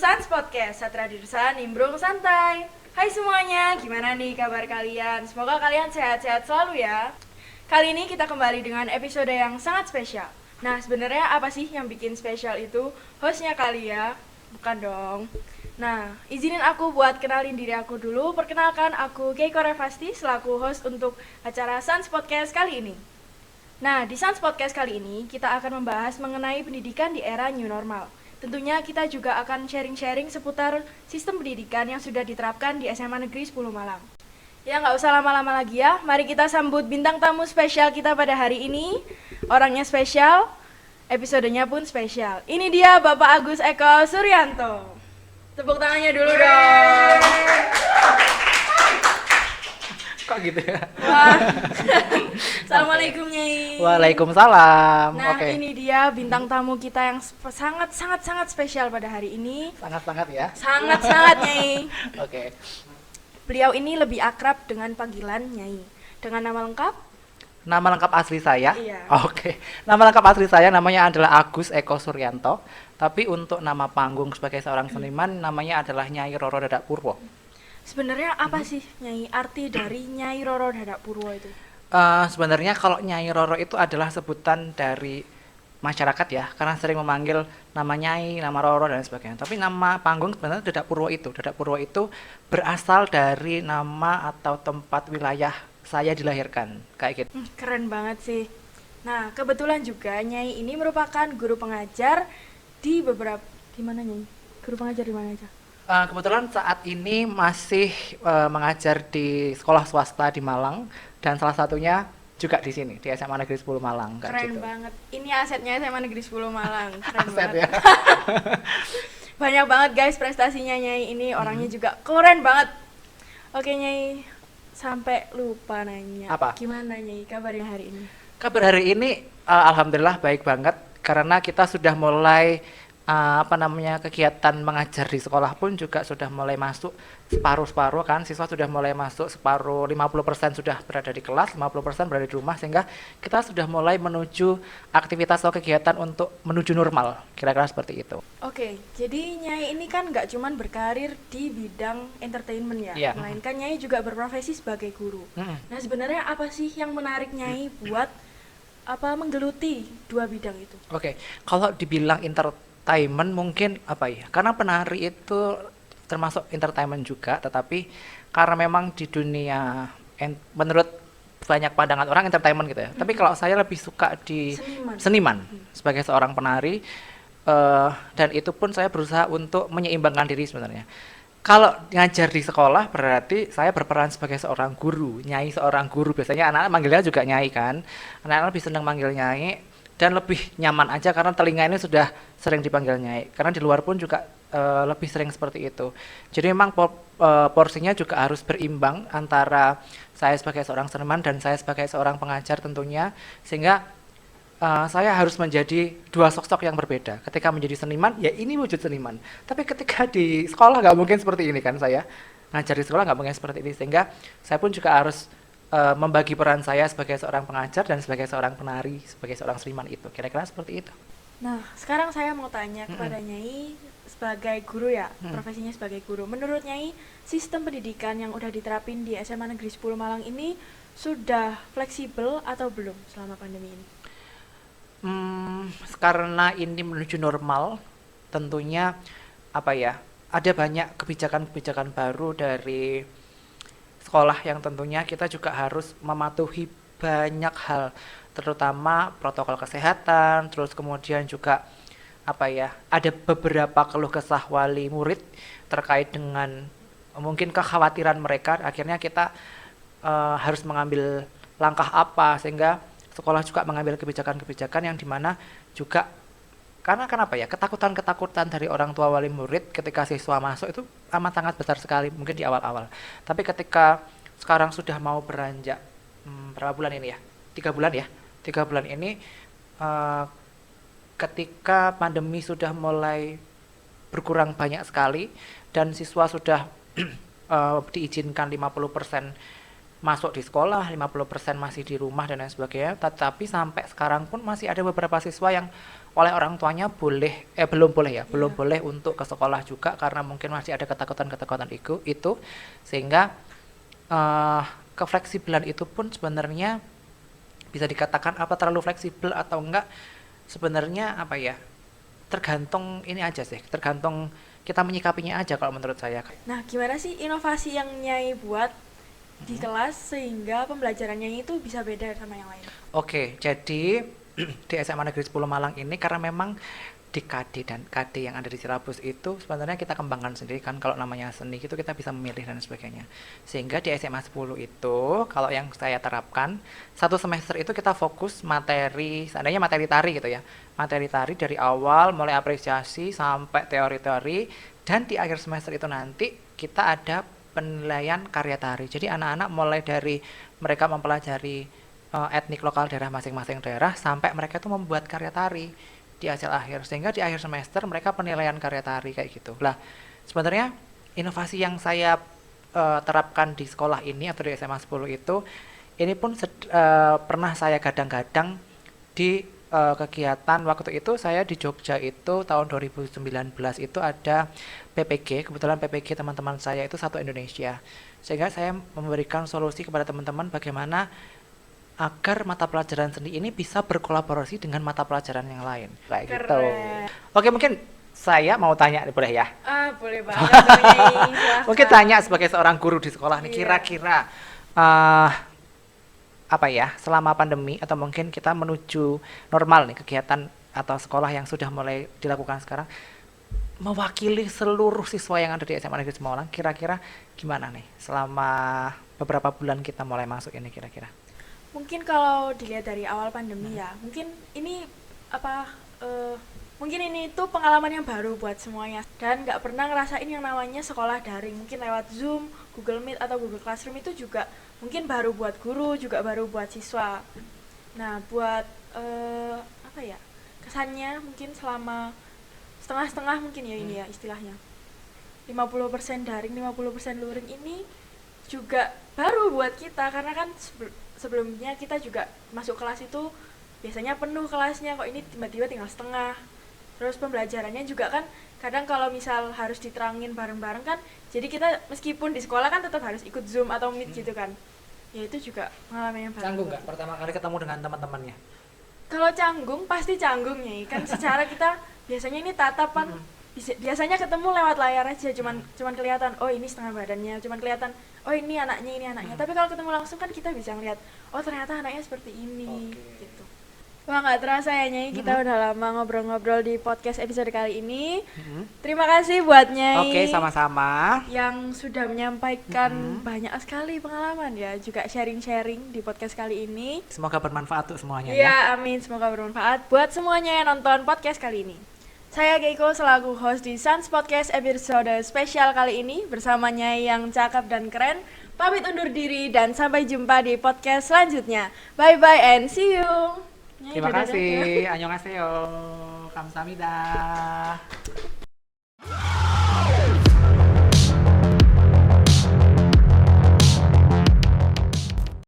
Sans Podcast, Satra Dirsa Nimbrung Santai. Hai semuanya, gimana nih kabar kalian? Semoga kalian sehat-sehat selalu ya. Kali ini kita kembali dengan episode yang sangat spesial. Nah, sebenarnya apa sih yang bikin spesial itu? Hostnya kali ya? Bukan dong. Nah, izinin aku buat kenalin diri aku dulu. Perkenalkan, aku Keiko Revasti selaku host untuk acara Sans Podcast kali ini. Nah, di Sans Podcast kali ini kita akan membahas mengenai pendidikan di era new normal. Tentunya kita juga akan sharing-sharing seputar sistem pendidikan yang sudah diterapkan di SMA Negeri 10 Malang. Ya, nggak usah lama-lama lagi ya. Mari kita sambut bintang tamu spesial kita pada hari ini. Orangnya spesial, episodenya pun spesial. Ini dia Bapak Agus Eko Suryanto. Tepuk tangannya dulu dong. Kok gitu ya? Wah. Assalamualaikum Nyai. Waalaikumsalam. Nah, Oke. ini dia bintang tamu kita yang sangat spesial pada hari ini. Sangat-sangat ya. Sangat Nyai. Oke. Beliau ini lebih akrab dengan panggilan Nyai. Dengan nama lengkap? Nama lengkap asli saya? Iya. Oke. Nama lengkap asli saya namanya adalah Agus Eko Suryanto. Tapi untuk nama panggung sebagai seorang seniman namanya adalah Nyai Roro Dadak Purwo. Sebenarnya apa sih Nyai arti dari Nyai Roro Dadak Purwo itu? Sebenarnya kalau Nyai Roro itu adalah sebutan dari masyarakat ya, karena sering memanggil nama Nyai, nama Roro dan sebagainya. Tapi nama panggung sebenarnya Dadak Purwo itu. Dadak Purwo itu berasal dari nama atau tempat wilayah saya dilahirkan, kayak gitu. Keren banget sih. Nah, kebetulan juga Nyai ini merupakan guru pengajar di beberapa di mana Nyai? Guru pengajar di mana aja? Kebetulan saat ini masih mengajar di sekolah swasta di Malang dan salah satunya juga di sini di SMA Negeri 10 Malang. Keren gitu. banget. Ini asetnya SMA Negeri 10 Malang. Keren Aset banget. ya. Banyak banget guys prestasinya Nyai ini. Orangnya juga keren banget. Oke Nyai, sampai lupa nanya. Apa? Gimana Nyai kabarnya hari ini? Kabar hari ini alhamdulillah baik banget karena kita sudah mulai kegiatan mengajar di sekolah pun juga sudah mulai masuk separuh-separuh kan, siswa sudah mulai masuk separuh, 50% sudah berada di kelas, 50% berada di rumah, sehingga kita sudah mulai menuju aktivitas atau kegiatan untuk menuju normal, kira-kira seperti itu. Oke, jadi Nyai ini kan nggak cuman berkarir di bidang entertainment ya, Iya. melainkan Nyai juga berprofesi sebagai guru. Nah sebenarnya apa sih yang menarik Nyai buat menggeluti dua bidang itu? Oke, kalau dibilang entertainment mungkin apa ya? Karena penari itu termasuk entertainment juga, tetapi karena memang di dunia menurut banyak pandangan orang entertainment gitu ya. Tapi kalau saya lebih suka di seniman sebagai seorang penari, dan itu pun saya berusaha untuk menyeimbangkan diri sebenarnya. Kalau ngajar di sekolah berarti saya berperan sebagai seorang guru, Nyai seorang guru. Biasanya anak-anak manggilnya juga Nyai kan. Anak-anak lebih senang manggil Nyai dan lebih nyaman aja karena telinga ini sudah sering dipanggil Nyai. Karena di luar pun juga lebih sering seperti itu. Jadi memang porsinya juga harus berimbang antara saya sebagai seorang seniman dan saya sebagai seorang pengajar tentunya, sehingga saya harus menjadi dua sosok yang berbeda. Ketika menjadi seniman, ya ini wujud seniman. Tapi ketika di sekolah nggak mungkin seperti ini kan, saya ngajar di sekolah nggak mungkin seperti ini. Sehingga saya pun juga harus membagi peran saya sebagai seorang pengajar dan sebagai seorang penari, sebagai seorang seniman itu. Kira-kira seperti itu. Nah, sekarang saya mau tanya kepada Nyai sebagai guru ya, profesinya sebagai guru. Menurut Nyai, sistem pendidikan yang udah diterapin di SMA Negeri 10 Malang ini sudah fleksibel atau belum selama pandemi ini? Karena ini menuju normal, tentunya ada banyak kebijakan-kebijakan baru dari sekolah yang tentunya kita juga harus mematuhi banyak hal, terutama protokol kesehatan, terus kemudian juga ada beberapa keluh kesah wali murid terkait dengan mungkin kekhawatiran mereka. Akhirnya kita harus mengambil langkah apa sehingga sekolah juga mengambil kebijakan-kebijakan yang dimana juga karena ketakutan-ketakutan dari orang tua wali murid ketika siswa masuk itu amat sangat besar sekali mungkin di awal-awal. Tapi ketika sekarang sudah mau beranjak berapa bulan ini ya? 3 bulan ya. 3 bulan ini ketika pandemi sudah mulai berkurang banyak sekali dan siswa sudah diizinkan 50% masuk di sekolah, 50% masih di rumah dan lain sebagainya. Tetapi sampai sekarang pun masih ada beberapa siswa yang oleh orang tuanya belum boleh ya, belum boleh untuk ke sekolah juga karena mungkin masih ada ketakutan-ketakutan itu sehingga kefleksibelan itu pun sebenarnya bisa dikatakan apa terlalu fleksibel atau enggak, sebenarnya apa ya, tergantung ini aja sih, tergantung kita menyikapinya aja kalau menurut saya. Nah, gimana sih inovasi yang Nyai buat di kelas sehingga pembelajarannya itu bisa beda sama yang lain? Oke, jadi di SMA Negeri 10 Malang ini karena memang di KD dan KD yang ada di Silabus itu sebenarnya kita kembangkan sendiri kan, kalau namanya seni itu kita bisa memilih dan sebagainya. Sehingga di SMA 10 itu kalau yang saya terapkan, satu semester itu kita fokus materi, seandainya materi tari gitu ya. Materi tari dari awal mulai apresiasi sampai teori-teori, dan di akhir semester itu nanti kita ada penilaian karya tari. Jadi anak-anak mulai dari mereka mempelajari etnik lokal daerah masing-masing daerah sampai mereka itu membuat karya tari di hasil akhir, sehingga di akhir semester mereka penilaian karya tari kayak gitu. Lah, sebenarnya inovasi yang saya terapkan di sekolah ini atau di SMA 10 itu, ini pun pernah saya gadang-gadang di kegiatan waktu itu saya di Jogja itu tahun 2019 itu ada PPG, kebetulan PPG teman-teman saya itu satu Indonesia, sehingga saya memberikan solusi kepada teman-teman bagaimana agar mata pelajaran seni ini bisa berkolaborasi dengan mata pelajaran yang lain kayak gitu. Oke, mungkin saya mau tanya, boleh ya? Boleh banget dong, Nyai. Mungkin tanya sebagai seorang guru di sekolah nih, kira-kira apa ya, selama pandemi atau mungkin kita menuju normal nih kegiatan atau sekolah yang sudah mulai dilakukan sekarang, mewakili seluruh siswa yang ada di SMA Negeri Semarang, kira-kira gimana nih selama beberapa bulan kita mulai masuk ini kira-kira? Mungkin kalau dilihat dari awal pandemi ya, mungkin ini mungkin ini tuh pengalaman yang baru buat semuanya dan nggak pernah ngerasain yang namanya sekolah daring. Mungkin lewat Zoom, Google Meet atau Google Classroom itu juga mungkin baru buat guru, juga baru buat siswa. Nah, buat apa ya, kesannya mungkin selama setengah-setengah mungkin ya ini ya istilahnya, 50% daring, 50% luring ini juga baru buat kita karena kan sebelumnya kita juga masuk kelas itu biasanya penuh kelasnya, kok ini tiba-tiba tinggal setengah. Terus pembelajarannya juga kan kadang kalau misal harus diterangin bareng-bareng kan, jadi kita meskipun di sekolah kan tetap harus ikut Zoom atau Meet gitu kan. Ya itu juga pengalaman yang baru. Canggung nggak pertama kali ketemu dengan teman-temannya? Kalau canggung pasti canggung ya, kan secara kita biasanya ini tatapan biasanya ketemu lewat layar aja, cuman kelihatan oh ini setengah badannya, cuman kelihatan oh ini anaknya. Tapi kalau ketemu langsung kan kita bisa ngeliat oh ternyata anaknya seperti ini. Gitu. Wah, nggak terasa ya Nyai, kita udah lama ngobrol-ngobrol di podcast episode kali ini. Terima kasih buat Nyai. Oke, sama-sama. Yang sudah menyampaikan banyak sekali pengalaman ya, juga sharing-sharing di podcast kali ini. Semoga bermanfaat untuk semuanya ya. Amin, semoga bermanfaat buat semuanya yang nonton podcast kali ini. Saya Keiko selaku host di Sans Podcast episode spesial kali ini bersama Nyai yang cakep dan keren. Pamit undur diri dan sampai jumpa di podcast selanjutnya. Bye bye and see you. Terima kasih. Annyeonghaseyo. Kamsahamnida.